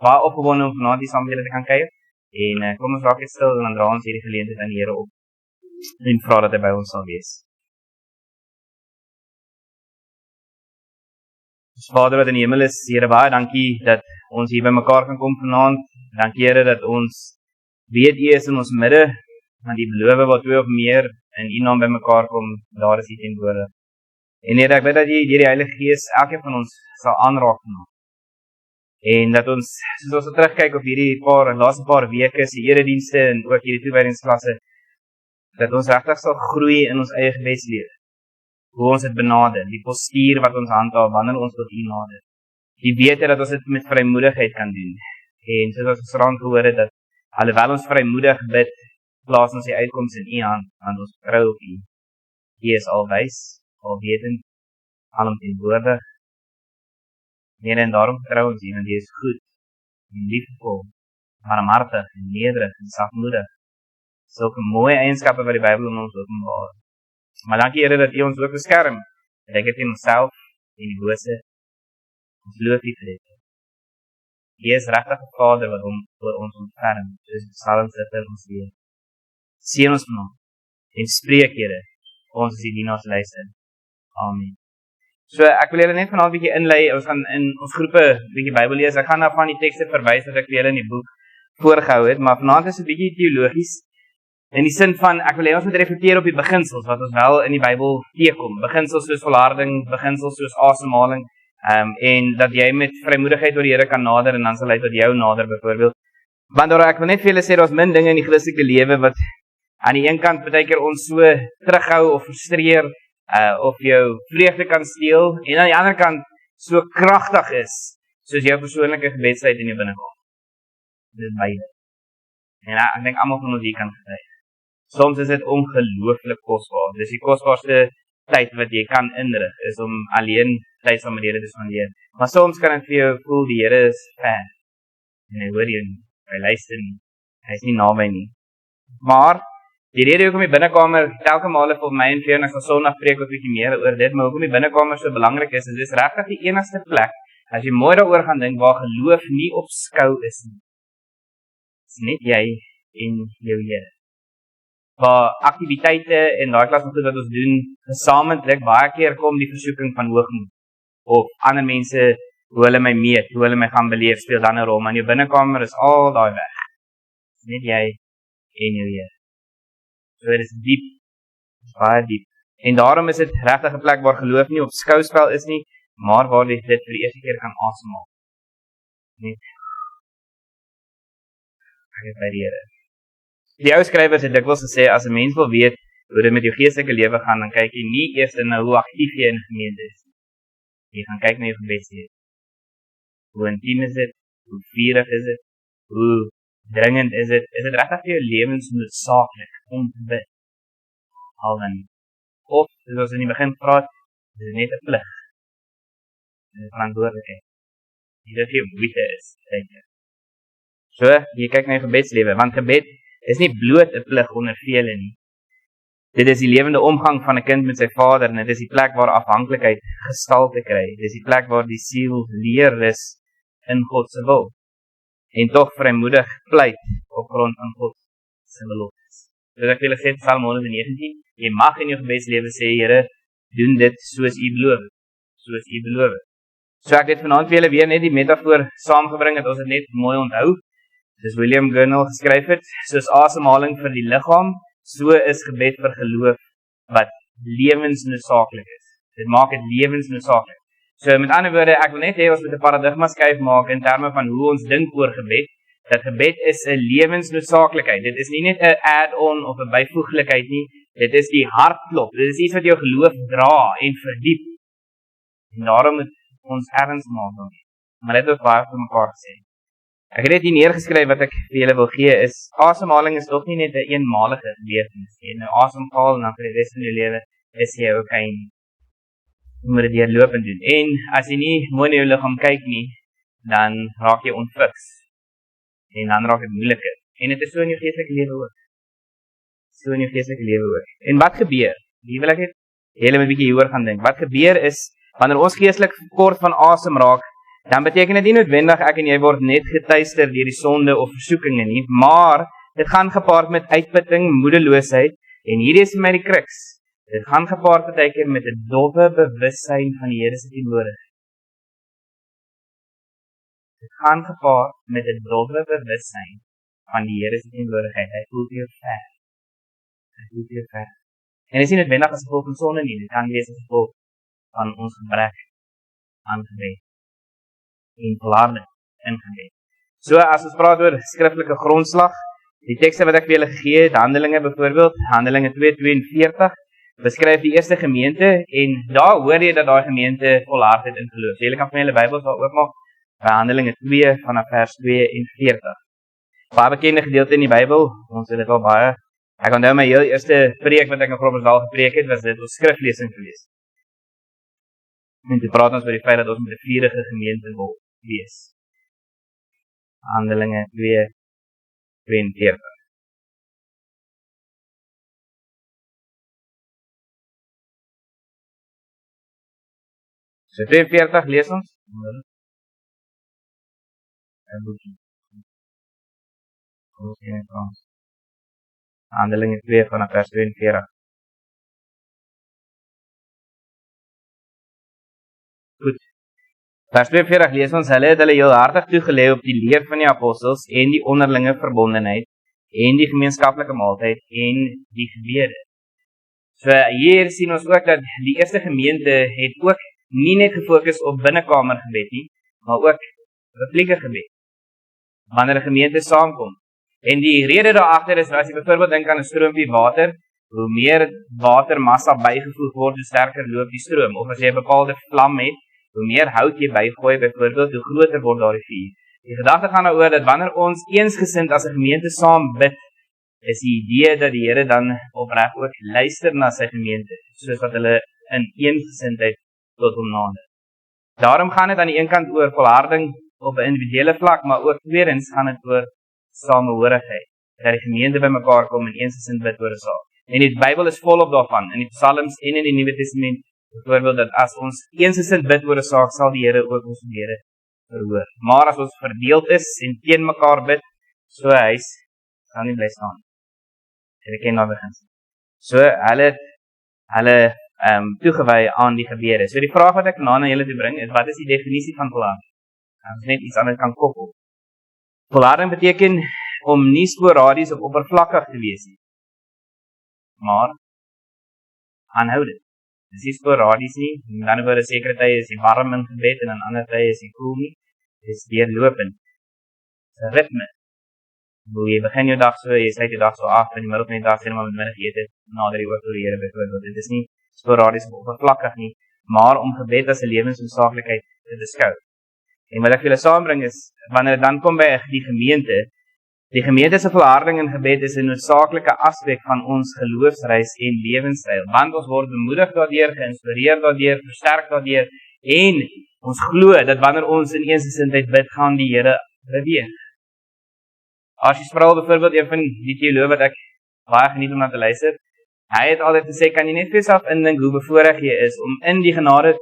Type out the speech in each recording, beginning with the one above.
baie opgewonde om vanaand die saam met julle te kan kyk. En kom ons raak net stil en dan dra ons hierdie geleentheid aan die Here op. En vra dat hy by ons sal wees. Vader wat in die hemel is, Here, baie dankie dat ons hier by mekaar kan kom vanaand. Dankie Here dat ons weet U is in ons midde, want die belofte wat 2 of meer in U naam by mekaar kom, daar is U teenwoordig. En Here, ek bid dat U deur die Heilige Gees elkeen van ons sal aanraak vanaand. En dat ons, soos ons terugkyk op hierdie laaste paar weke, se eredienste en ook hierdie toewydingsklasse, dat ons regtig sal groei in ons eie gebedslewe. Hoe ons dit benader, die postuur wat ons handhaaf wanneer ons tot U nader. Die wete dat ons dit met vrymoedigheid kan doen. En soos ons gisterand gehoor het, dat alhoewel ons vrymoedig bid, plaas ons die uitkoms in U hand, want ons vertrou op U. U is alwys, alwetend, alomteenwoordig. Here, en daarom vertrou ons U, want U is goed, en liefdevol, barmhartig, en nederig, en sagmoedig. Sulke mooie eienskappe wat die Bybel in ons openbaar. Maar dankie Here dat U ons ook beskerm. Dink dit in onsself, en die bose. Ons loof U vir dit. U is regtig 'n Vader wat oor ons ontferm, soos die psalmdigter ons leer. Seën ons vanaand, en spreek Here, ons is die dienaars luister. Amen. So ek wil julle net vanaand 'n bietjie inlei, ons gaan in ons groepe 'n bietjie Bybel lees. Ek gaan na van die tekste verwys wat ek vir julle in die boek voorgehou het, maar vanaand is 'n bietjie teologies. In die sin van, ek wil hê ons moet reflekteer op die beginsels wat ons wel in die Bybel teekom. Beginsels soos volharding, beginsels soos asemhaling, en dat jy met vrymoedigheid oor die Here kan nader en dan sal hy tot jou nader byvoorbeeld. Want ek wil net vir julle sê daar's min dinge in die Christelike lewe wat aan die een kant baie keer ons so terughou of frustreer, of jou vreugde kan steel, en aan die ander kant so kragtig is, soos jou persoonlike gebedsheid in jou binnekant. Dit is beide. En ek dink almal van ons hier kan getuig. Soms is dit ongelooflik kosbaar. Dis die kosbaarste tyd wat jy kan inrig, is om alleen tyd saam met die Here te spandeer. Maar soms kan dit vir jou voel, die Here is ver. En hy hoor jou nie, hy luister nie, hy is nie naby nie. Maar die rede hoekom die binnekamer telke male vir my en vir jou, en ek sal Sondag preek wat 'n bietjie meer oor dit, maar hoekom die binnekamer so belangrik is dis regtig die enigste plek, as jy mooi daaroor gaan dink, waar geloof nie op skou is nie. Dis net jy en jou Here. Waar aktiwiteite en daai klas van goed wat ons doen, gesamentlik, baie keer kom die versoeking van hoogmoed. Of ander mense, hoe hulle my meet, hoe hulle my gaan beleef, speel dan 'n rol, maar in jou binnekamer is al daai weg. Dis net jy en jou Here. So dit is diep, baie diep. En daarom is dit regtig 'n plek waar geloof nie op skouspel is nie, maar waar jy dit vir die eerste keer kan asemhaal. Net. Ek is by die Here. Die ou skrywers het dikwels gesê, as 'n mens wil weet hoe dit met jou geestelike lewe gaan, dan kyk jy nie eers na hoe aktief jy in die gemeente is. Jy gaan kyk na jou gebedslewe. Hoe intiem is dit? Hoe vurig is dit? Hoe dringend is dit? Is dit regtig vir jou lewensnoodsaaklik om te bid? Al dan nie. Of, soos ons in die begin praat, is dit net 'n plig. Dit is 'n verantwoordelikheid. Nie dat jy moeite is, kyk jy. So, jy kyk na jou gebedslewe, want gebed is nie bloot 'n plig onder vele nie. Dit is die lewende omgang van 'n kind met sy vader, en dit is die plek waar afhanklikheid gestalte kry. Dit is die plek waar die siel leer rus in God se wil. En tog vrymoedig pleit op grond van God se beloftes. So ek wil sê Psalm 119, jy mag in jou gebedslewe sê, Here, doen dit soos U beloof. Soos U beloof. So ek het vanaand vir julle weer net die metafoor saamgebring, dat ons dit net mooi onthou. Soos William Gurnall geskryf het, soos asemhaling vir die liggaam, so is gebed vir geloof wat lewensnoodsaaklik is. Dit maak dit lewensnoodsaaklik. So met ander woorde, ek wil net hê ons moet 'n paradigma skuif maak in terme van hoe ons dink oor gebed. Dat gebed is 'n lewensnoodsaaklikheid. Dit is nie net 'n add-on of 'n byvoeglikheid nie. Dit is die hartklop. Dit is iets wat jou geloof dra en verdiep. En daarom moet ons erns maak daarmee. Maar dit is baie vir mekaar gesê. Ek het dit hier neergeskryf wat ek vir julle wil gee is, asemhaling is tog nie net 'n eenmalige gebeurtenis. Jy nou asemhaal en dan vir die res van jou lewe is jy okay nie. Jy moet dit deurlopend doen. En as jy nie mooi na jou liggaam kyk nie, dan raak jy onfiks. En dan raak dit moeiliker. En dit is so in jou geestelike lewe ook. So in jou geestelike lewe ook. En wat gebeur? Hier wil ek net julle 'n bietjie hieroor gaan dink. Wat gebeur is, wanneer ons geestelik kort van asem raak, dan beteken dit nie noodwendig ek en jy word net getuister deur die sonde of versoekinge nie, maar dit gaan gepaard met uitputting, moedeloosheid, en hierdie is vir my die kruks. Dit gaan gepaard partykeer met 'n dowwe bewussyn van die Here se teenwoordigheid. Dit gaan gepaard met 'n dowwe bewussyn van die Here se teenwoordigheid. Hy voel vir jou ver. Hy voel vir jou ver. En dit is nie noodwendig as gevolg van sonde nie, dit kan wees as gevolg van ons gebrek aan gebed en volharding in gebed. So as ons praat oor skriftelike grondslag, die tekste wat ek vir julle gegee het, Handelinge byvoorbeeld, Handelinge 2:42, beskryf die eerste gemeente, en daar hoor jy dat daai gemeente volhard het in geloof. So julle kan van julle Bybels daar oopmaak, by Handelinge 2 vanaf vers 42. Baie bekende gedeelte in die Bybel, ons het dit al baie. Ek onthou my heel eerste preek wat ek in Groblersdal gepreek het, was dit ons skriflesing geweest. En toe praat ons oor die feit dat ons met 'n vurige gemeente wil wees. Handelinge 2:42. So 42 lees ons. 'n boekie. Kom ons sien in Frans. Handelinge 2 vanaf vers 42. Goed. Vers 42 lees ons, hulle het hulle heel hartig toegelê op die leer van die apostels en die onderlinge verbondenheid en die gemeenskaplike maaltyd en die gebede. So hier sien ons ook dat die eerste gemeente het ook nie net gefokus op binnekamer gebed nie, maar ook publieke gebed. Wanneer 'n gemeente saamkom. En die rede daarachter is, as jy byvoorbeeld dink aan 'n stroompie water, hoe meer watermassa bygevoeg word, hoe sterker loop die stroom. Of as jy 'n bepaalde vlam het, hoe meer hout jy bygooi byvoorbeeld, hoe groter word daardie vuur. Die gedagte gaan daaroor dat wanneer ons eensgesind as 'n gemeente saam bid, is die idee dat die Here dan opreg ook luister na sy gemeente, soos wat hulle in eensgesindheid tot hom nader. Daarom gaan dit aan die een kant oor volharding op 'n individuele vlak, maar ook tweedens gaan dit oor samehorigheid, dat die gemeente bymekaar kom en eensgesind bid oor 'n saak. En die Bybel is volop daarvan, in die Psalms en in die Nuwe Testament, byvoorbeeld dat as ons eensgesind bid oor 'n saak, sal die Here ook ons gebede verhoor. Maar as ons verdeeld is en teen mekaar bid, so 'n huis sal nie bly staan. Jy ken nou begin. So hulle toegewy aan die gebede. So die vraag wat ek na julle toe bring is, wat is die definisie van volharding? Ons net iets anders kan koppel. Volharding beteken om nie sporadies of oppervlakkig te wees nie, maar aanhoudend. Dis nie sporadies nie, en dan oor 'n sekere tye is die warm in gebed en aan ander tye is die koel nie. Dis deurlopend. Dis 'n ritme. Jy begin jou dag so, jy sluit jou dag so af, in die middel van die dag sê maar met middagete nader die oor tot die Here byvoorbeeld. Dit is nie sporadies of oppervlakkig nie, maar om gebed as 'n lewensnoodsaaklikheid te beskou. En wat ek vir julle saambring is, wanneer dit dan kom by die gemeente se volharding in gebed is 'n noodsaaklike aspek van ons geloofsreis en lewenstyl, want ons word bemoedig daardeur, geïnspireer daardeur, versterk daardeur, en ons glo dat wanneer ons in eensgesindheid bid, gaan die Here beweeg. As jy spraal byvoorbeeld een van die teoloë wat ek baie geniet om na te luister, hy het altyd gesê, kan jy net vir jouself indink hoe bevoorreg jy is om in die genade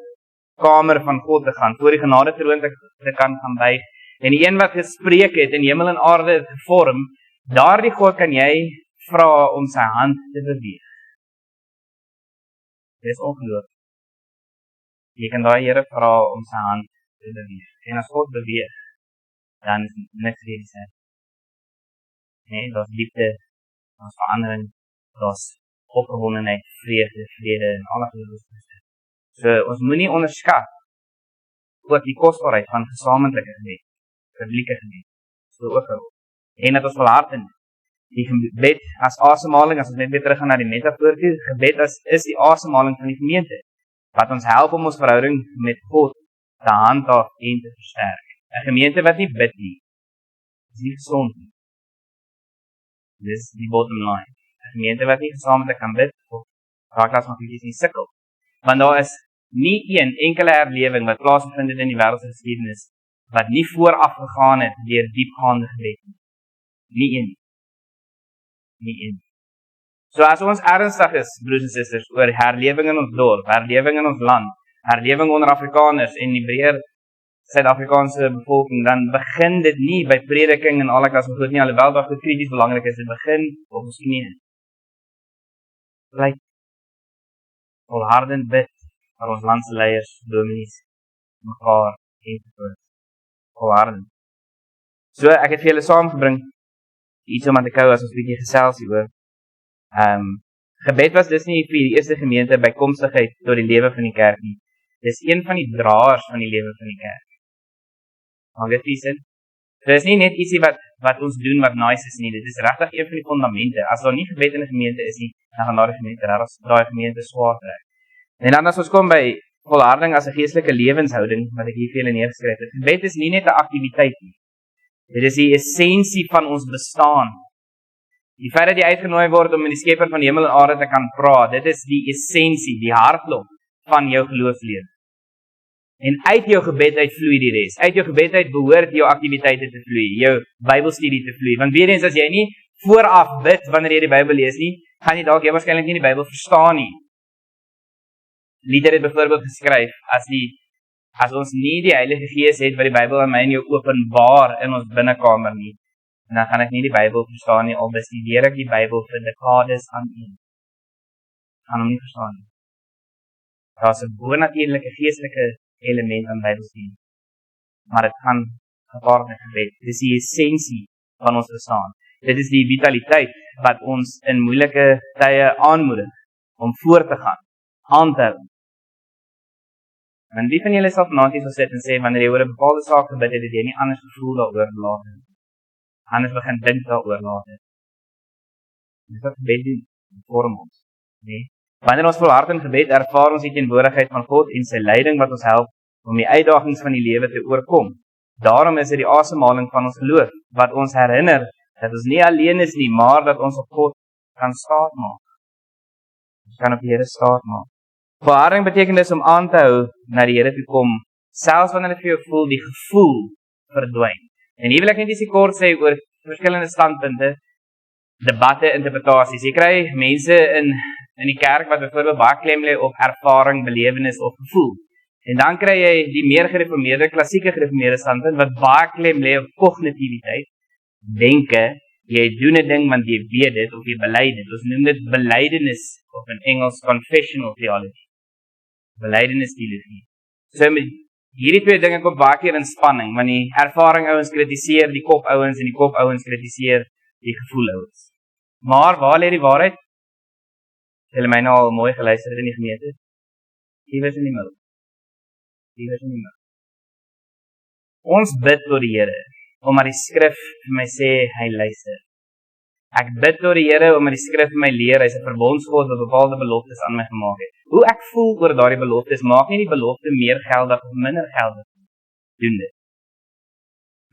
kamer van God te gaan, voor die genade troon te kan gaan buig, en die een wat gespreek het en hemel en aarde het gevorm, daardie God kan jy vra om sy hand te beweeg. Dit is ongelooflik. Jy kan daai Here vra om sy hand te beweeg. En as God beweeg, dan is niks weer dieselfde. Nee, daar's liefde, daar's verandering, daar's opgewondenheid, vrede en alles wat ons is. So ons moenie onderskat ook die kosbaarheid van gesamentlike gebed, publieke gebed. So ook en dat ons volhard in die gebed as asemhaling, as ons net weer terug gaan na die metafoor toe, gebed is die asemhaling van die gemeente, wat ons help om ons verhouding met God te handhaaf en te versterk. 'n Gemeente wat nie bid nie, is nie gesond nie. Dis die bottom line. 'n Gemeente wat nie gesamentlik kan bid, of raak as makkelies nie sukkel. Want daar is nie een enkele herlewing wat plaasgevind het in die wêreldse geskiedenis, wat nie vooraf gegaan het deur diepgaande gebed nie. Nie een. Nie een. So as ons ernstig is, broers en susters, oor herlewing in ons dorp, herlewing in ons land, herlewing onder Afrikaners en die breër Suid-Afrikaanse bevolking, dan begin dit nie by prediking en alle klas van goed nie, alhoewel daar goed krities belangrik is, dit begin op ons knieë. Blyk volhardend bid vir ons landse leiers, dominees, mekaar ensovoorts. Volhardend. So, ek het vir julle saamgebring, iets om aan te kou as ons bietjie gesels hieroor. Gebed was dus nie vir die eerste gemeente bykomstigheid tot die lewe van die kerk nie. Dis een van die draers van die lewe van die kerk. Maak dit sin? So is nie net ietsie wat ons doen wat nice is nie, dit is regtig een van die fundamente. As daar nie gebed in 'n gemeente is nie, dan gaan daai gemeente swaar trek. En dan as ons kom by volharding as 'n geestelike lewenshouding, wat ek hier vir julle neergeskryf het. Gebed is nie net 'n aktiwiteit nie. Dit is die essensie van ons bestaan. Die feit dat jy uitgenooi word om met die Skepper van hemel en aarde te kan praat, dit is die essensie, die hartklop van jou geloofslewe. En uit jou gebed uit vloei die res. Uit jou gebed uit behoort jou aktiwiteite te vloei, jou Bybelstudie te vloei. Want weer eens, as jy nie vooraf bid wanneer jy die Bybel lees nie, gaan jy dalk waarskynlik nie die Bybel verstaan nie. Lieder het byvoorbeeld geskryf, as ons nie die Heilige Gees het wat die Bybel aan my en jou openbaar in ons binnekamer nie, dan gaan ek nie die Bybel verstaan nie, al bestudeer ek die Bybel vir dekades aan een. Gaan hom nie verstaan nie. Daar is 'n bonatuurlike geestelike element aan Bybelstudie. Maar dit gaan gepaard met gebed. Dit is die essensie van ons bestaan. Dit is die vitaliteit wat ons in moeilike tye aanmoedig om voor te gaan, aan te hou. En wie van julle sal vanaand sal sit en sê, wanneer jy oor 'n bepaalde saak gebid het, dat jy nie anders gevoel daaroor later. Anders begin dink daaroor later. Dis wat gebed doen, vorm ons. Nee. Wanneer ons volhard in gebed, ervaar ons die teenwoordigheid van God en sy leiding wat ons help om die uitdagings van die lewe te oorkom. Daarom is dit die asemhaling van ons geloof, wat ons herinner, dat ons nie alleen is nie, maar dat ons op God kan staat maak. Ons kan op die Here staat maak. Volharding beteken dus om aan te hou na die Here toe kom, selfs wanneer dit vir jou voel, die gevoel verdwyn. En hier wil ek net iets kort sê oor verskillende standpunte, debatte, interpretasies. Jy kry mense in die kerk wat byvoorbeeld baie klem lê op ervaring, belewenis of gevoel. En dan kry jy die meer gereformeerde, klassieke gereformeerde standpunt wat baie klem lê op kognitiviteit, denke, jy doen 'n ding want jy weet dit of jy bely dit. Ons noem dit belydenis of in Engels confessional theology. Belydenis teologie. So met hierdie twee dinge kom baie keer in spanning, want die ervaring ouens kritiseer die kop ouens en die kop ouens kritiseer die gevoel ouens. Maar waar lê die waarheid? Julle my nou al mooi geluister in die gemeente. Iewers in die middel. Iewers in die middel. Ons bid tot die Here, omdat die skrif vir my sê, hy luister. Ek bid tot die Here, omdat die skrif vir my leer, hy is 'n verbondsgod wat bepaalde beloftes aan my gemaak het. Hoe ek voel oor daardie beloftes, maak nie die belofte meer geldig of minder geldig. Doen dit.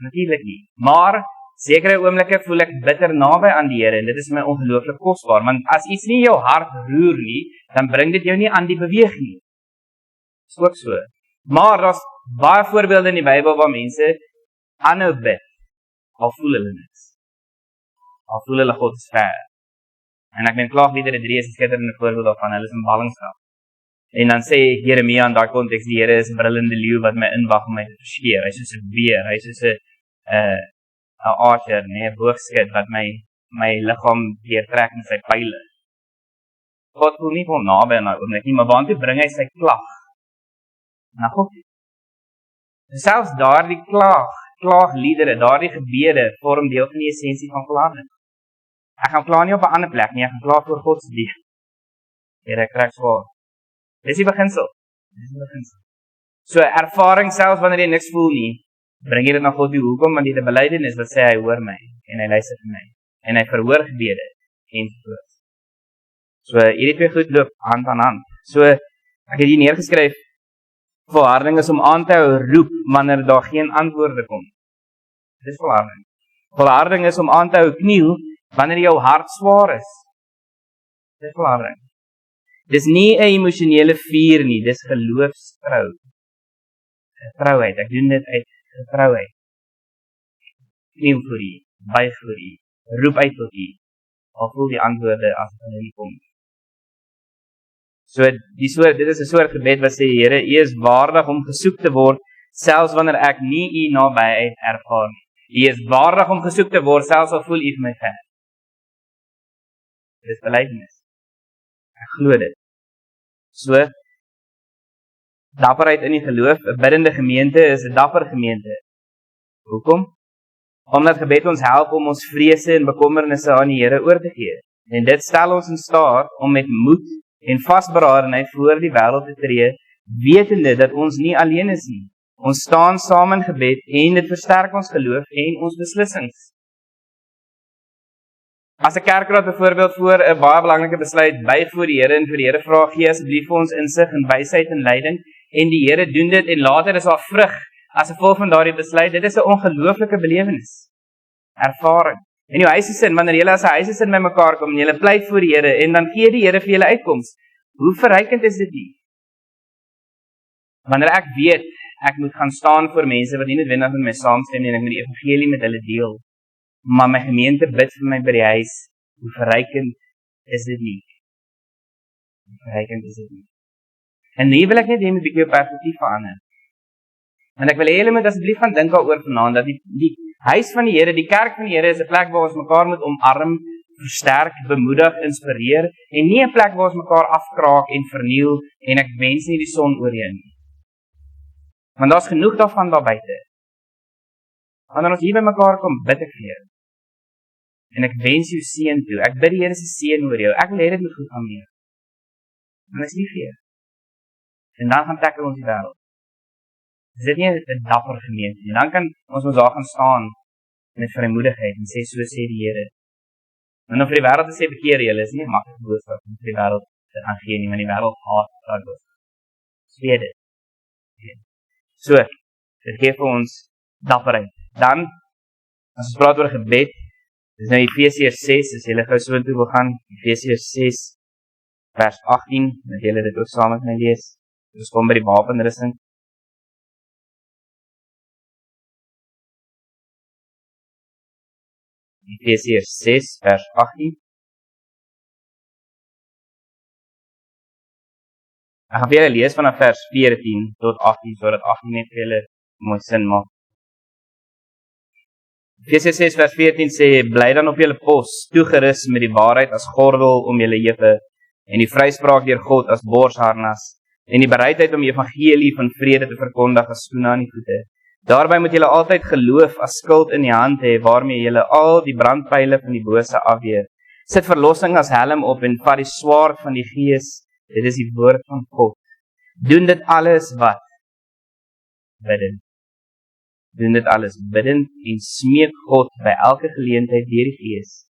Natuurlik nie. Maar, sekere oomblikke voel ek bitter naby aan die Here, en dit is my ongelooflik kosbaar, want as iets nie jou hart roer nie, dan bring dit jou nie aan die beweeg nie. Dis ook so. Maar, daar's baie voorbeelde in die Bybel waar mense aanhou bid, al voel hulle niks. Al voel hulle God is ver. En ek ben klaagliedere 3 is 'n skitterende voorbeeld daarvan, hulle is in ballingskap. En dan sê Jeremia in daai konteks, die Here is 'n brullende leeu wat my inwag om my te verskeer. Hy is soos 'n beer, hy is soos 'n archer, 'n boogskut wat my liggaam deurtrek met sy pyle. God voel nie van naby aan daai oomblik nie, maar waartoe bring hy sy klag? Na God. Selfs daardie klaagliedere, daardie gebede vorm deel van die essensie van volharding. Ek gaan kla nie op 'n ander plek nie, ek gaan kla voor God se diep. Here, ek kry swaar. Dis die beginsel. So ervaring selfs wanneer jy niks voel nie, bring jy dit na God toe. Hoekom? Want jy het 'n belydenis wat sê hy hoor my en hy luister vir my en hy verhoor gebede en so. So hierdie twee goed loop hand aan hand. So ek het hier neergeskryf, volharding is om aan te hou roep wanneer daar geen antwoorde kom. Dis volharding. Volharding is om aan te hou kniel wanneer jou hart swaar is. Dis volharding. Dis nie 'n emosionele vuur nie, dis geloofstrou. Getrouheid, ek doen dit uit getrouheid. Kniel voor U, buig voor U, roep uit tot U, al voel die antwoorde as hulle nie kom. So, dit is 'n soort gebed wat sê, Here, U is waardig om gesoek te word, selfs wanneer ek nie u nabyheid ervaar nie. U is waardig om gesoek te word, selfs al voel u vir my ver. Dit is belydenis. Ek glo dit. So, dapperheid in die geloof, 'n biddende gemeente is 'n dapper gemeente. Hoekom? Omdat gebed ons help om ons vrese en bekommernisse aan die Here oor te gee. En dit stel ons in staat om met moed en vasberadenheid voor die wêreld te tree, wetende dat ons nie alleen is nie. Ons staan saam in gebed en dit versterk ons geloof en ons beslissings. As 'n kerkraad byvoorbeeld voor 'n baie belangrike besluit buig voor die Here en vir die Here vra, gee asseblief vir ons insig en wysheid en leiding, en die Here doen dit en later is daar vrug as gevolg van daardie besluit, dit is 'n ongelooflike belewenis. Ervaring. En jou huisgesin, wanneer julle as 'n huisgesin by mekaar kom en julle pleit voor die Here en dan gee die Here vir julle uitkoms, hoe verrykend is dit nie? Wanneer ek weet, ek moet gaan staan voor mense wat nie noodwendig met my saamstem nie en ek moet die evangelie met hulle deel, maar my gemeente bid vir my by die huis, hoe verrykend is dit nie? Hoe verrykend is dit nie? En nie wil ek net hê met 'n bietjie perspektief verander. En ek wil hê julle moet asseblief gaan dink daaroor vanaand, dat die huis van die Here, die kerk van die Here is 'n plek waar ons mekaar moet omarm, versterk, bemoedig, inspireer, en nie 'n plek waar ons mekaar afkraak en verniel, en ek wens nie die son oor jou nie. Want daar's genoeg daarvan daar buite. Wanneer ons hier by mekaar kom, bid ek vir jou. En ek wens jou seën toe. Ek bid die Here se seën oor jou. Ek wil hê dit moet goed gaan met jou. En ek is lief vir jou. En dan gaan tackle ons die wêreld. Is dit nie 'n dapper gemeente nie? Dan kan ons daar gaan staan met vrymoedigheid en sê, so sê die Here. En om vir die wêreld te sê, bekeer julle, is nie 'n maklike boodskap om vir die wêreld te gaan gee nie, want die wêreld haat daai boodskap. Sê dit. So, dit gee vir ons dapperheid. Dan, as ons praat oor gebed, dis nou Efesiërs 6, as julle gou so toe wil gaan, Efesiërs 6, vers 18, dat julle dit ook saam met my lees. Ons kom by die wapenrusting. Efesiërs 6, vers 18. Ek gaan vir julle lees vanaf vers 14 tot 18, sodat 18 net vir julle mooi sin maak. Efesiërs 6 vers 14 sê, bly dan op julle pos, toegerus met die waarheid as gordel om julle heupe, en die vryspraak deur God as borsharnas, en die bereidheid om die evangelie van vrede te verkondig as skoene aan die voete. Daarby moet julle altyd geloof as skild in die hand hê, waarmee julle al die brandpyle van die bose afweer. Sit verlossing as helm op en vat die swaard van die Gees, dit is die woord van God. Doen dit alles wat? Bidden. Doen dit alles bidden en smeek God by elke geleentheid deur die Gees.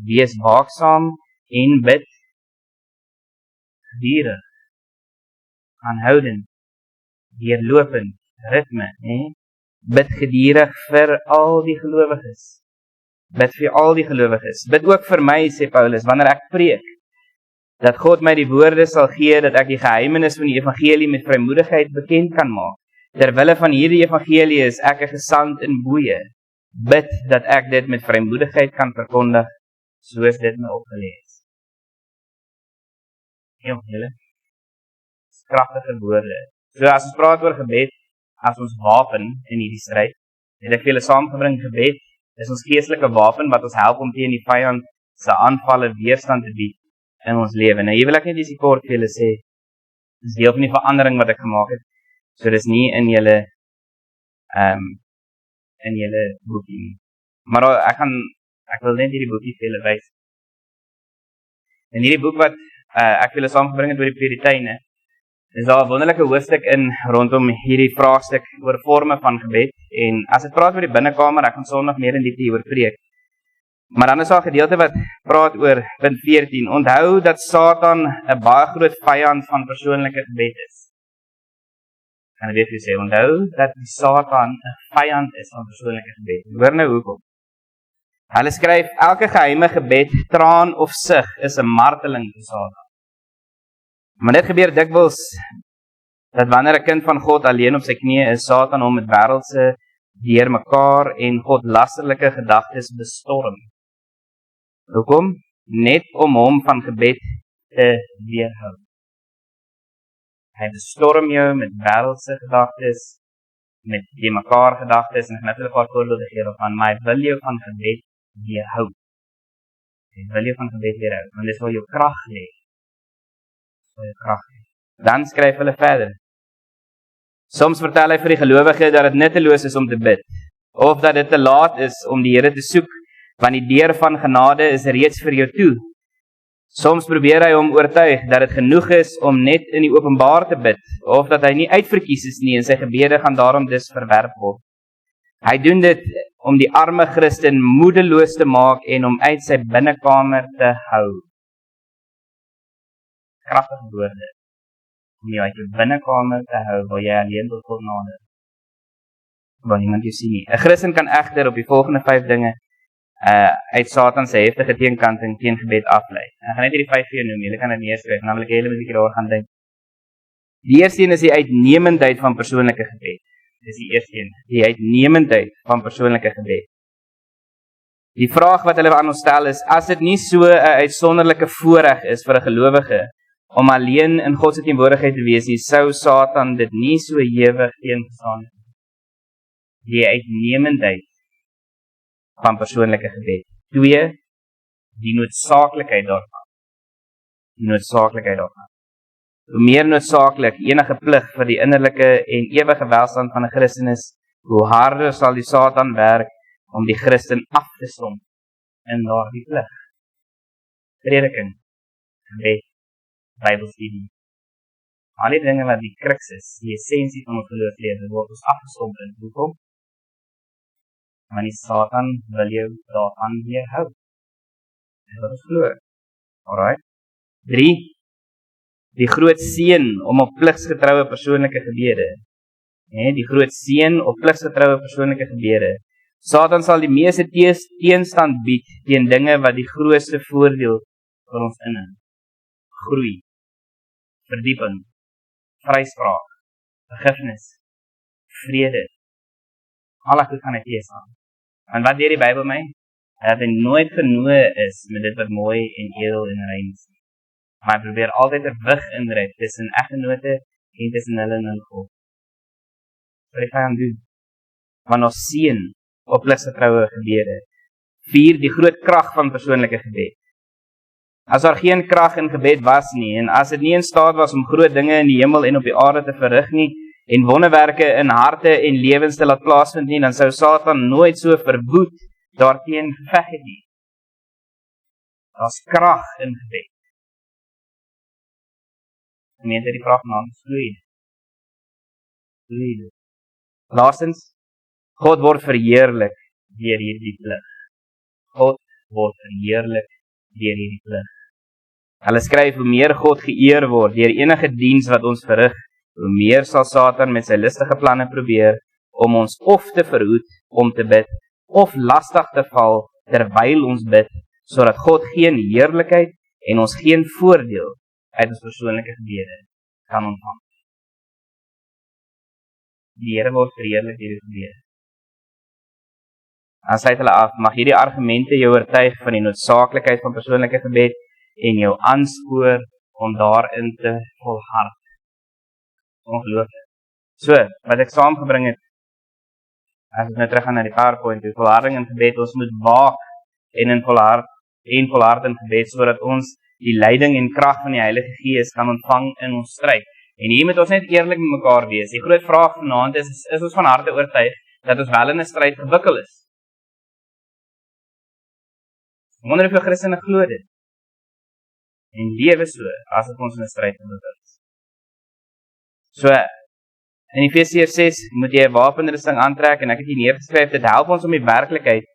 Wees waaksaam en bid gedurig, aanhoudend, deurlopend, ritme, Bid gedurig vir al die gelowiges. Bid vir al die gelowiges. Bid ook vir my, sê Paulus, wanneer ek preek, dat God my die woorde sal gee, dat ek die geheimenis van die evangelie met vrymoedigheid bekend kan maak. Terwille van hierdie evangelie is ek 'n gesant in boeye. Bid dat ek dit met vrymoedigheid kan verkondig, soos dit my opgelees. Julle, kragtige woorde. So as ons praat oor gebed, as ons wapen in hierdie stryd, het ek vir julle saamgebring, gebed is ons geestelike wapen, wat ons help om teen die vyand se aanvalle weerstand te bied in ons lewe. Nou hier wil ek net iets kort vir julle sê, dis deel van die verandering wat ek gemaak het, so dis nie in julle boekie nie. Maar ek wil net hierdie boekie vir julle wys. In hierdie boek wat ek vir julle saamgebring het oor die Puriteine, is daar 'n wonderlike hoofstuk in rondom hierdie vraagstuk oor forme van gebed. En as ek praat oor die binnekamer, ek gaan Sondag meer in diepte hieroor preek. Maar dan is daar 'n gedeelte wat praat oor punt 14. Onthou dat Satan 'n baie groot vyand van persoonlike gebed is. En weet jy sê, onthou dat die Satan 'n vyand is van persoonlike gebed. Hoor nou hoekom. Hulle skryf, elke geheime gebed, traan of sug is 'n marteling vir Satan. Maar dit gebeur dikwels, dat wanneer 'n kind van God alleen op sy knieë is, Satan hom met wêreldse deurmekaar en godlasterlike gedagtes bestorm. Hoekom? Net om hom van gebed te weerhou. Hy bestorm jou met wêreldse gedagtes, met die mekaar gedagtes en ek net 'n paar voorbeelde gee van my wil jou van gebed weerhou. Ek wil jou van gebed weerhou, want dis waar jou krag lê. Dan skryf hulle verder. Soms vertel hy vir die gelowige dat dit nutteloos is om te bid, of dat dit te laat is om die Here te soek, want die deur van genade is reeds vir jou toe. Soms probeer hy hom oortuig dat dit genoeg is om net in die openbaar te bid, of dat hy nie uitverkies is nie en sy gebede gaan daarom dus verwerp word. Hy doen dit om die arme Christen moedeloos te maak en om uit sy binnekamer te hou. Kragtige woorde. Om jou uit jou binnekamer te hou, waar jy alleen tot God nader. Waar niemand jou sien nie. 'n Christen kan egter op die volgende 5 dinge uit Satan se heftige teenkanting teen gebed aflei. Ek gaan net hierdie 5 vir jou noem, julle kan dit neerskryf, en dan wil ek julle 'n bietjie daaroor gaan dink. Die eerste een is die uitnemendheid van persoonlike gebed. Dis die eerste een, die uitnemendheid van persoonlike gebed. Die vraag wat hulle aan ons stel is, as dit nie so 'n uitsonderlike voorreg is vir 'n gelowige om alleen in God se teenwoordigheid te wees nie, sou Satan dit nie so ewig teengestaan het. Die uitnemendheid van persoonlike gebed. 2, die noodsaaklikheid daarvan. Die noodsaaklikheid daarvan. Hoe meer noodsaaklik enige plig vir die innerlike en ewige welstand van 'n Christen is, hoe harder sal die Satan werk om die Christen af te stomp in daardie plig. Prediking, gebed, Bybelstudie. Al die dinge wat die kruks is, die essensie van ons geloofslewe, word ons afgestomp in. Hoekom? Want die Satan wil jou daaraan weerhou. Dit wat ons glo. Alright. 3. Die groot seën om op pligsgetroue persoonlike gebede. Die groot seën op pligsgetroue persoonlike gebede. Satan sal die meeste teenstand bied teen dinge wat die grootste voordeel vir ons inhou. Groei, verdieping, vryspraak, vergifnis, vrede. Alle goed gaan hy teenstaan. En wat leer die Bybel my? Dat hy nooit genoeg is met dit wat mooi en edel en rein is. Maar hy probeer altyd 'n wig indryf tussen eggenote en tussen hulle en God. Wat hy gaan doen? Want ons seën op pligsgetroue gebede. 4. Die groot krag van persoonlike gebed. As daar geen krag in gebed was nie, en as dit nie in staat was om groot dinge in die hemel en op die aarde te verrig nie, en wonderwerke in harte en lewens te laat plaasvind nie, dan sou Satan nooit so verwoed daarteen geveg het nie. Daar's krag in gebed. Gemeente, die vraag na ons vloei. Laastens, God word verheerlik deur hierdie plig. God word verheerlik deur hierdie plig. Hulle skryf, hoe meer God geëer word deur enige diens wat ons verrig, hoe meer sal Satan met sy listige planne probeer om ons of te verhoed om te bid, of lastig te val terwyl ons bid, sodat God geen heerlikheid en ons geen voordeel uit ons persoonlike gebede kan ontvang. Die Here word verheerlik deur die gebede. Dan sluit hulle af, mag hierdie argumente jou oortuig van die noodsaaklikheid van persoonlike gebed en jou aanspoor om daarin te volhard. Ongelooflik. So, wat ek saamgebring het, as ek nou terug gaan na die PowerPoint, die volharding in gebed, ons moet waak en volhard in gebed, sodat ons die leiding en krag van die Heilige Gees kan ontvang in ons stryd. En hier moet ons net eerlik met mekaar wees. Die groot vraag vanaand is ons van harte oortuig dat ons wel in 'n stryd gewikkeld is? Ek wonder hoeveel Christene glo dit. En lewe so, as dit ons in 'n stryd gewikkeld is. So, in Efesiërs 6 moet jy 'n wapenrusting aantrek, en ek het hier neergeskryf, dit help ons om die werklikheid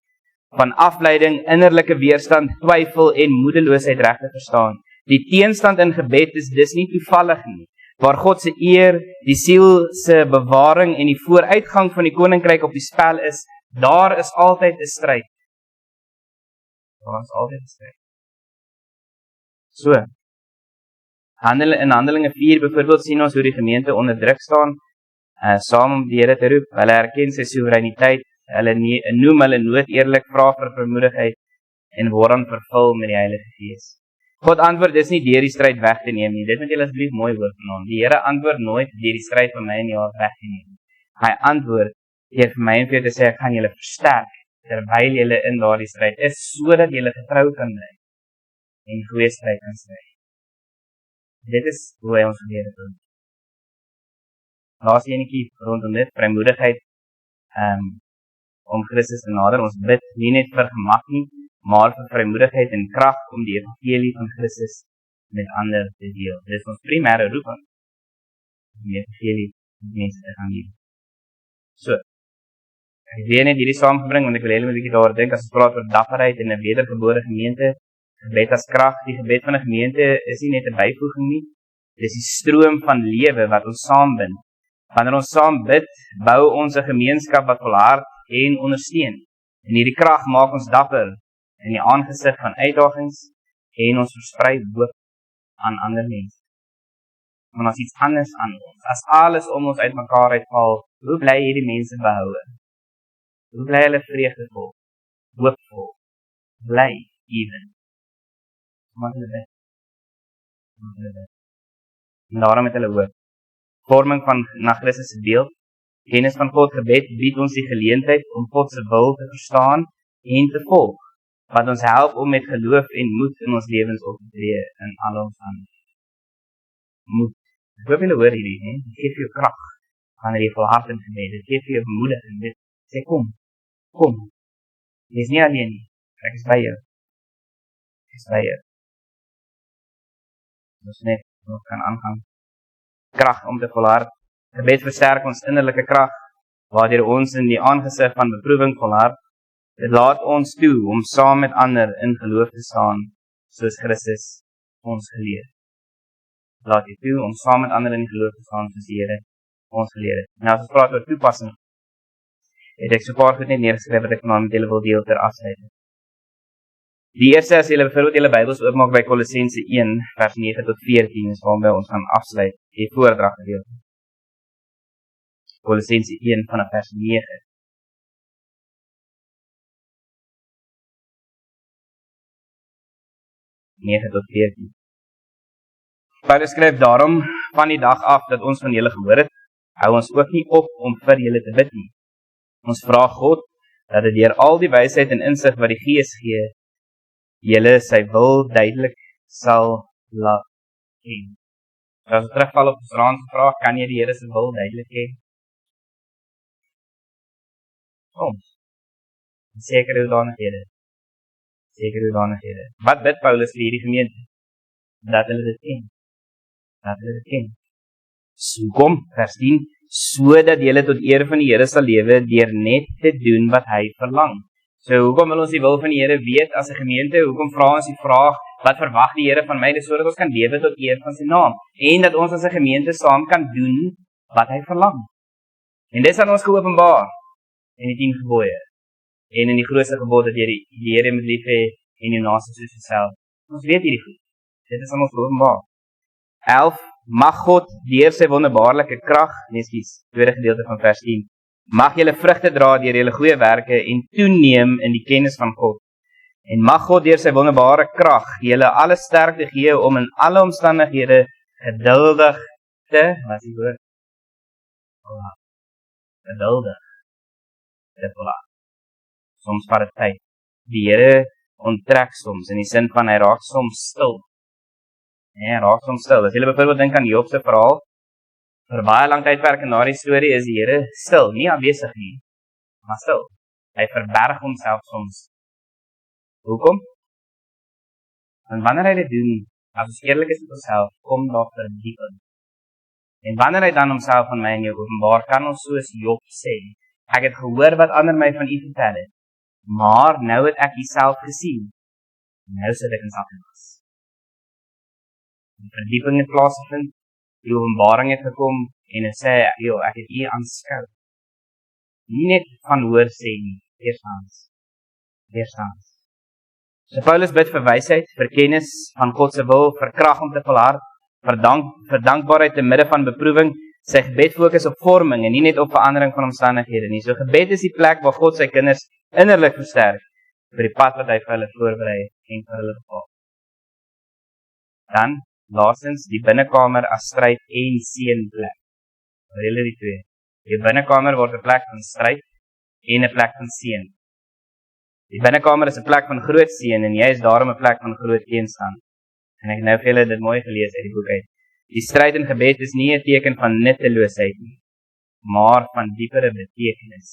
van afleiding, innerlike weerstand, twyfel en moedeloosheid reg te verstaan. Die teenstand in gebed is dus nie toevallig nie. Waar God se eer, die siel se bewaring en die vooruitgang van die koninkryk op die spel is, daar is altyd 'n stryd. Daar is altyd 'n stryd. So, in Handelinge 4 byvoorbeeld sien ons hoe die gemeente onder druk staan, saam om die Here te roep. Hulle erken sy soewereiniteit, hulle noem hulle nood eerlik, vra vir vermoedigheid en word dan vervul met die Heilige Gees. God antwoord dis nie deur die stryd weg te neem nie. Dit moet julle asseblief mooi hoor vanaand. Die Here antwoord nooit deur die stryd van my en jou weg te neem. Hy antwoord deur vir my en vir jou te sê, ek gaan julle versterk, terwyl julle in daardie stryd is, sodat julle getrou kan bly, en die goeie stryd kan stry. Dit is hoe hy ons geleer het. Laaste enetjie rondom dit, vrymoedigheid, om Christus te nader, ons bid nie net vir gemak nie, maar vir vrymoedigheid en krag om die evangelie van Christus met ander te deel. Dit is ons primêre roeping, om die evangelie met mense te gaan deel. So, ek wil net hierdie saamgebring, want ek wil helemaal 'n bietjie daar dink, as ons praat oor dapperheid en 'n wedergebore gemeente, gebed as krag, die gebed van 'n gemeente is nie net 'n byvoeging nie, dit is die stroom van lewe wat ons saambind. Wanneer ons saam bid, bou ons 'n gemeenskap wat volhard en ondersteun. En hierdie krag maak ons dapper in die aangesig van uitdagings en ons versprei hoop aan ander mense. Want as iets anders aan ons, as alles om ons uit mekaar uitval, hoe bly hierdie mense behoue? Hoe bly hulle vreugdevol, hoopvol, bly even? Omdat hulle bid. En daarom het hulle hoop. Vorming van na Christus se beeld, kennis van God, gebed bied ons die geleentheid om God se wil te verstaan en te volg, wat ons help om met geloof en moed in ons lewens op te tree in alle omstandighede. Moed. Ek hoop julle hoor hierdie, hè? Dit gee vir jou krag wanneer jy volhard in gebed. Dit gee vir jou bemoediging. Dit sê kom. Jy is nie alleen nie. Ek is by jou. Ek is by jou. Ons net nog kan aangaan. Krag om te volhard. Gebed versterk ons innerlike krag, waardeur ons in die aangesig van beproewing volhard. Dit laat ons toe om saam met ander in geloof te staan, soos Christus ons geleer. Laat jy toe om saam met ander in geloof te staan, soos die Here ons geleer het. Nou as ons praat oor toepassing, het ek so 'n paar goed net neergeskryf wat ek vanaand met julle wil deel ter afsluiting. Die eerste, as julle byvoorbeeld julle Bybels oopmaak by Kolossense 1, vers 9 tot 14, is waarmee ons gaan afsluit, die voordrag gedeelte. Kolossense 1 vanaf vers 9. tot 14. Paulus skryf daarom, van die dag af dat ons van julle gehoor het, hou ons ook nie op om vir julle te bid nie. Ons vra God, dat dit deur al die wysheid en insig wat die Gees gee, julle sy wil duidelik sal laat ken. So as ons terugval op ons raamse vraag, kan jy die Here se wil duidelik ken? Soms. Sekere hoedanigheden. Wat bid Paulus vir hierdie gemeente? Dat hulle dit ken. So kom, vers 10, sodat julle tot eer van die Here sal lewe, deur net te doen wat hy verlang. So hoekom wil ons die wil van die Here weet as 'n gemeente? Hoekom vra ons die vraag, wat verwag die Here van my? Dis sodat ons kan lewe tot eer van sy naam. En dat ons as 'n gemeente saam kan doen wat hy verlang. En dit is aan ons geopenbaar in die 10 gebooie. En in die grootste gebod dat jy die Here moet lief hê en jou naaste soos jouself. Ons weet hierdie goed. Dit is aan ons geopenbaar. 11. Mag God deur sy wonderbaarlike krag, tweede gedeelte van vers 10, mag julle vrugte dra deur julle goeie werke en toeneem in die kennis van God. En mag God deur sy wonderbare krag julle alle sterkte gee om in alle omstandighede geduldig te, wat is die woord? Geduldig te volhard. Soms vat dit tyd. Die Here onttrek soms, in die sin van hy raak soms stil. Ja, raak soms stil. As jy byvoorbeeld dink aan Job se verhaal, vir baie lang tydperk in daardie storie is die Here stil, nie aanwesig nie, maar stil. Hy verberg homself soms. Hoekom? En wanneer hy dit doen, as ons eerlik is met onsself, kom daar verdieping. En wanneer hy dan homself aan my en jou openbaar, kan ons soos Job sê, ek het gehoor wat ander my van u vertel het, maar nou het ek u self gesien. Nou sit ek in sakkenas. Die verdieping het plaasgevind, die openbaring het gekom, en het sê, ek het u aanskou. Nie net van hoor sê nie, eerstens. So Paulus bid vir wysheid, vir kennis van God se wil, vir krag om te volhard, vir dankbaarheid te midde van beproewing. Sy gebed fokus op vorming en nie net op verandering van omstandighede nie. So gebed is die plek waar God sy kinders innerlik versterk vir die pad wat hy vir hulle voorberei en vir hulle bepaal. Dan, laastens, die binnekamer as stryd en seënplek. Vir julle die twee. Die binnekamer word 'n plek van stryd en 'n plek van seën. Die binnekamer is 'n plek van groot seën en jy is daarom 'n plek van groot teenstand. En ek het nou vir julle dit mooi gelees uit die boek uit. Die stryd en gebed is nie 'n teken van nutteloosheid nie, maar van diepere betekenis.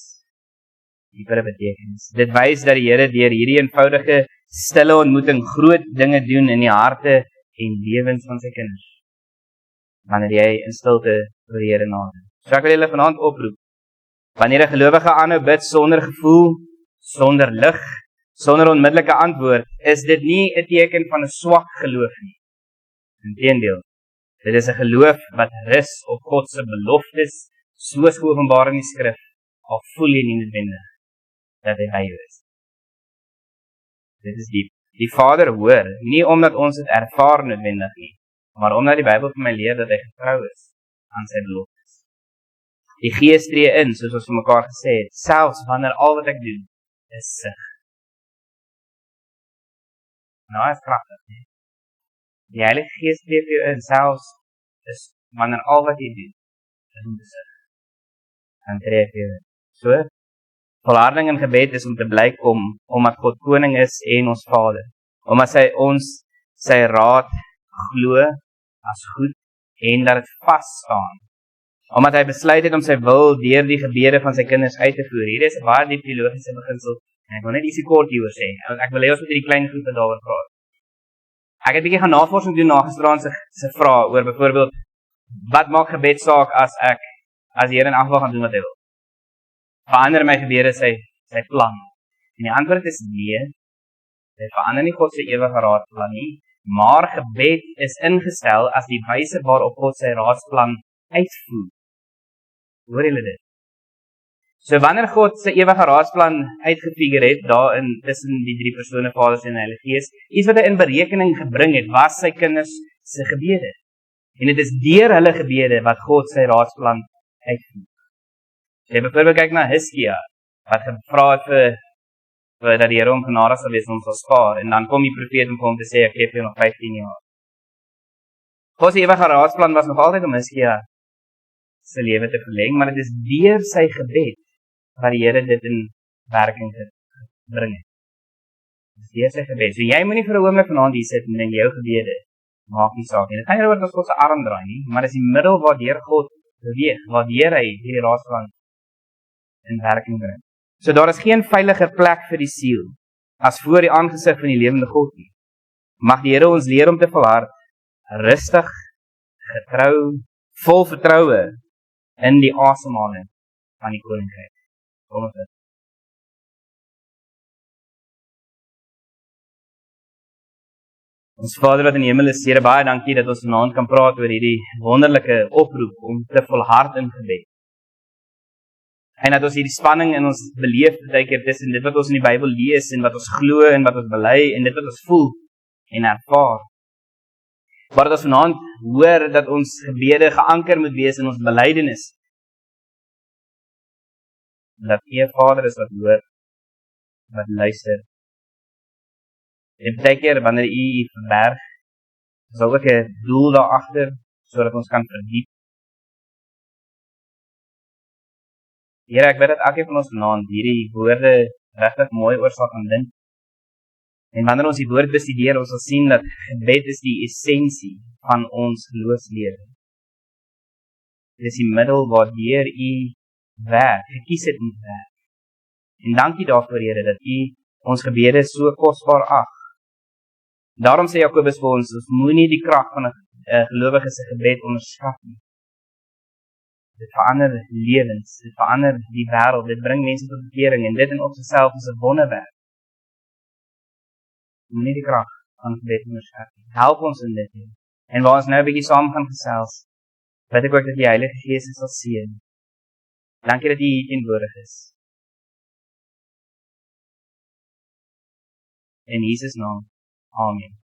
Diepere betekenis. Dit wys dat die Here deur hierdie eenvoudige, stille ontmoeting groot dinge doen in die harte en lewens van sy kinders. Wanneer jy in stilte voor die Here nader. So ek wil julle vanaand oproep. Wanneer 'n gelowige aanhou bid sonder gevoel, sonder lig, sonder onmiddellike antwoord, is dit nie 'n teken van 'n swak geloof nie. Inteendeel, dit is 'n geloof wat rus op God se beloftes, soos geopenbaar in die skrif, al voel jy nie noodwendig dat hy by jou is. Dit is diep. Die Vader hoor, nie omdat ons dit ervaar noodwendig nie, maar omdat die Bybel vir my leer dat hy getrou is aan sy beloftes. Die Gees tree in, soos ons vir mekaar gesê het, selfs wanneer al wat ek doen is sig. Nou is kragtig, nie? Die Heilige Gees tree vir jou in, selfs is wanneer al wat jy doen is om te sig. Dan tree vir jou in. So, volharding in gebed is om te bly kom, omdat God koning is en ons Vader. Omdat hy ons sy raad glo as goed en dat dit vas staan. Omdat hy besluit het om sy wil deur die gebede van sy kinders uit te voer. Hier is 'n baie diep teologiese beginsel en ek wil net ietsie kort hieroor sê. Ek wil hê ons moet hierdie klein groepe daaroor praat. Ek het 'n bietjie gaan navorsing doen na gisteraan se vrae oor byvoorbeeld wat maak gebed saak as die Here in elk geval gaan doen wat hy wil. Verander my gebede sy plan. En die antwoord is nee. Dit verander nie God se ewige raadsplan nie, maar gebed is ingestel as die wyse waarop God sy raadsplan uitvoer. Hoor julle dit? So wanneer God sy ewige raadsplan uitgefigure het, daarin tussen die drie persone, Vader, Seun en Heilige Gees, iets wat hy in berekening gebring het, was sy kinders se gebede. En dit is deur hulle gebede wat God sy raadsplan uitvoer. As jy byvoorbeeld kyk na Hiskia, wat gevra het vir dat die Here hom genadig sal wees en hom sal spaar, en dan kom die profeet om vir hom te sê, ek gee vir jou nog 15 jaar. God se ewige raadsplan was nog altyd om Hiskia sy lewe te verleng, maar dit is deur sy gebed wat die Here dit in werking bring het. Dit is deur sy gebed. So jy moet nie vir 'n oomblik vanaand hier sit en dink jou gebede maak nie saak nie. Dit gaan nie oor dat God se arm draai nie, maar dit is die middel waardeur God beweeg, waardeur hy hierdie raadsplan in werking bring. So daar is geen veiliger plek vir die siel as voor die aangesig van die lewende God nie. Mag die Here ons leer om te volhard, rustig, getrou, vol vertroue in die asemhaling van die koninkryk. Kom ons bid. Ons Vader wat in die hemel is, Here, baie dankie dat ons vanaand kan praat oor hierdie wonderlike oproep om te volhard in gebed. En dat ons hierdie spanning in ons beleef baie keer tussen dit wat ons in die Bybel lees en wat ons glo en wat ons bely en dit wat ons voel en ervaar. Maar dat ons vanaand hoor dat ons gebede geanker moet wees in ons belydenis. Dat U Vader is wat hoor, wat luister. En baie keer wanneer U verberg, is ook 'n doel daar agter sodat ons kan verdiep. Here, ek weet dat elkeen van ons vanaand hierdie woorde regtig mooi oor sal kan dink. En wanneer ons die woord bestudeer, ons sal sien dat gebed is die essensie van ons geloofslewe. Dit is die middel waardeur U werk, gekies het om te werk. En dankie daarvoor, Here, dat U ons gebede so kosbaar ag. Daarom sê Jakobus vir ons moenie die krag van 'n gelowige se gebed onderskat nie. Dit verander lewens, dit verander die wêreld, dit bring mense tot bekering en dit in op sigself is 'n wonderwerk. Moenie die krag van gebed onderskat nie. Help ons in dit. En waar ons nou 'n bietjie saam gaan gesels, bid ek ook dat die Heilige Gees ons sal seën. Dankie dat U hier teenwoordig is. In Jesus naam. Amen.